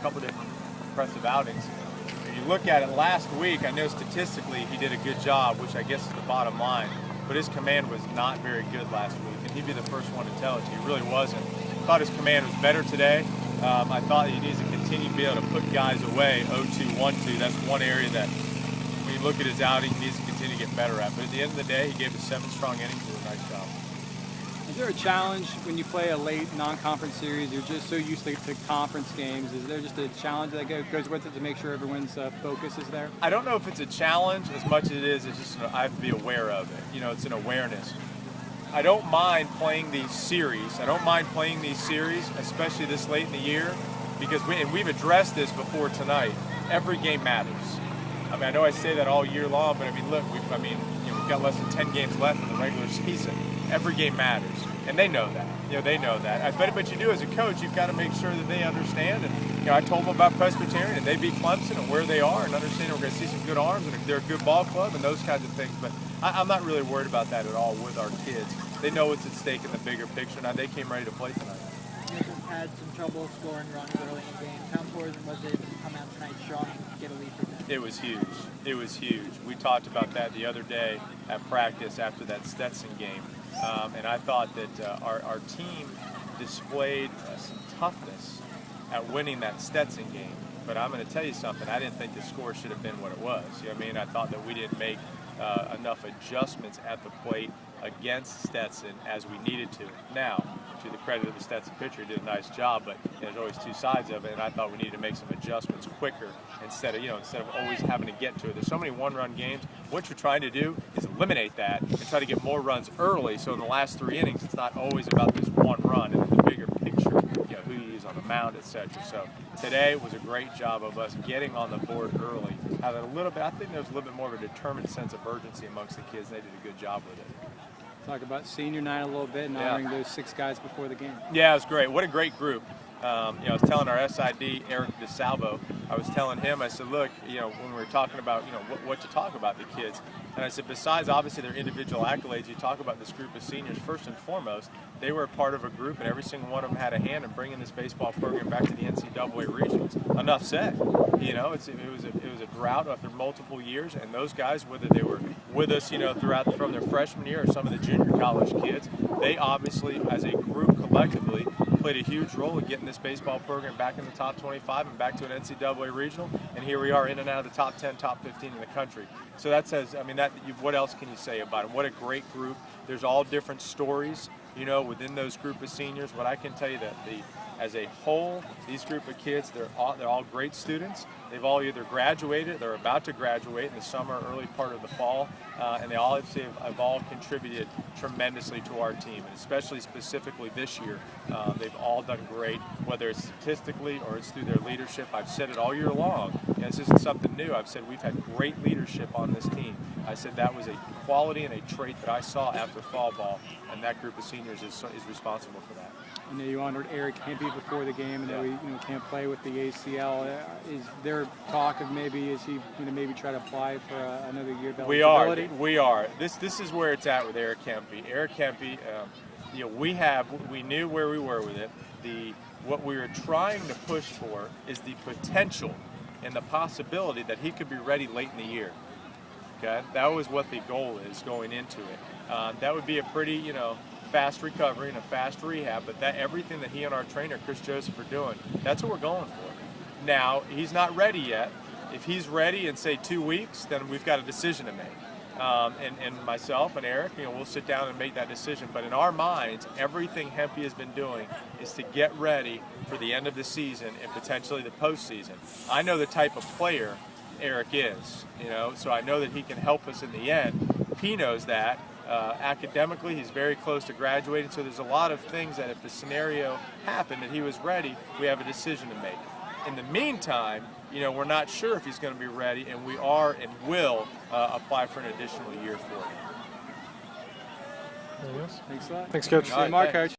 couple different impressive outings. If you look at it last week, I know statistically he did a good job, which I guess is the bottom line, but his command was not very good last week, and he'd be the first one to tell it to you. He really wasn't. I thought his command was better today. I thought he needs to continue to be able to put guys away 0-2, 1-2. That's one area that, when you look at his outing, he needs to continue to get better at. But at the end of the day, he gave us 7 strong innings and did a nice job. Is there a challenge when you play a late non-conference series? You're just so used to conference games. Is there just a challenge that goes with it to make sure everyone's focus is there? I don't know if it's a challenge as much as it is. It's just I have to be aware of it. You know, it's an awareness. I don't mind playing these series. Especially this late in the year, because we've addressed this before tonight. Every game matters. I mean, I know I say that all year long, but I mean, look, we've got less than 10 games left in the regular season. Every game matters, and they know that. You know, they know that. But you do as a coach, you've got to make sure that they understand. And you know, I told them about Presbyterian, and they beat Clemson and where they are, and understand we're going to see some good arms, and they're a good ball club, and those kinds of things. But I'm not really worried about that at all with our kids. They know what's at stake in the bigger picture. Now they came ready to play tonight. You guys had some trouble scoring runs early in the game. How important was it to come out tonight strong and get a lead for that? It was huge. It was huge. We talked about that the other day at practice after that Stetson game. And I thought that our team displayed some toughness at winning that Stetson game. But I'm going to tell you something. I didn't think the score should have been what it was. You know what I mean? I thought that we didn't make enough adjustments at the plate against Stetson as we needed to. Now, to the credit of the Stetson pitcher, he did a nice job, but there's always two sides of it, and I thought we needed to make some adjustments quicker instead of always having to get to it. There's so many one-run games. What you're trying to do is eliminate that and try to get more runs early, so in the last 3 innings, it's not always about this one run and the bigger picture, you know, who he is on the mound, etc. So today was a great job of us getting on the board early. I think there was a little bit more of a determined sense of urgency amongst the kids. They did a good job with it. Talk about senior night a little bit and honoring those 6 guys before the game. Yeah, it was great. What a great group. I was telling our SID, Eric DeSalvo, I was telling him, I said, look, when we were talking about, what to talk about the kids, and I said, besides obviously their individual accolades, you talk about this group of seniors, first and foremost, they were a part of a group, and every single one of them had a hand in bringing this baseball program back to the NCAA regionals. Enough said. It was a drought after multiple years, and those guys, whether they were with us, from their freshman year or some of the junior college kids, they obviously, as a group collectively, played a huge role in getting this baseball program back in the top 25 and back to an NCAA regional, and here we are in and out of the top 10, top 15 in the country. So that says, what else can you say about it? What a great group. There's all different stories, within those group of seniors. What I can tell you that as a whole, these group of kids, they're all great students. They've all either graduated, they're about to graduate in the summer, early part of the fall, and they all have all contributed tremendously to our team, and especially specifically this year. They've all done great, whether it's statistically or it's through their leadership. I've said it all year long, and this isn't something new. I've said we've had great leadership on this team. I said that was a quality and a trait that I saw after fall ball, and that group of seniors is responsible for that. I know you honored Eric Hempy before the game, and he can't play with the ACL. Is there talk of is he maybe try to apply for another year of eligibility? We are. This is where it's at with Eric Hempy. Eric Hempy, we knew where we were with it. What we were trying to push for is the potential and the possibility that he could be ready late in the year. Okay, that was what the goal is going into it. That would be a pretty fast recovery and a fast rehab, but everything that he and our trainer Chris Joseph are doing, that's what we're going for. Now he's not ready yet. If he's ready in say 2 weeks, then we've got a decision to make. And myself and Eric, we'll sit down and make that decision. But in our minds, everything Hempy has been doing is to get ready for the end of the season and potentially the postseason. I know the type of player Eric is, so I know that he can help us in the end. He knows that. Academically, he's very close to graduating, so there's a lot of things that if the scenario happened and he was ready, we have a decision to make. In the meantime, we're not sure if he's going to be ready, and we are and will apply for an additional year for him. Thanks a lot. Thanks, Coach. Mark, Coach.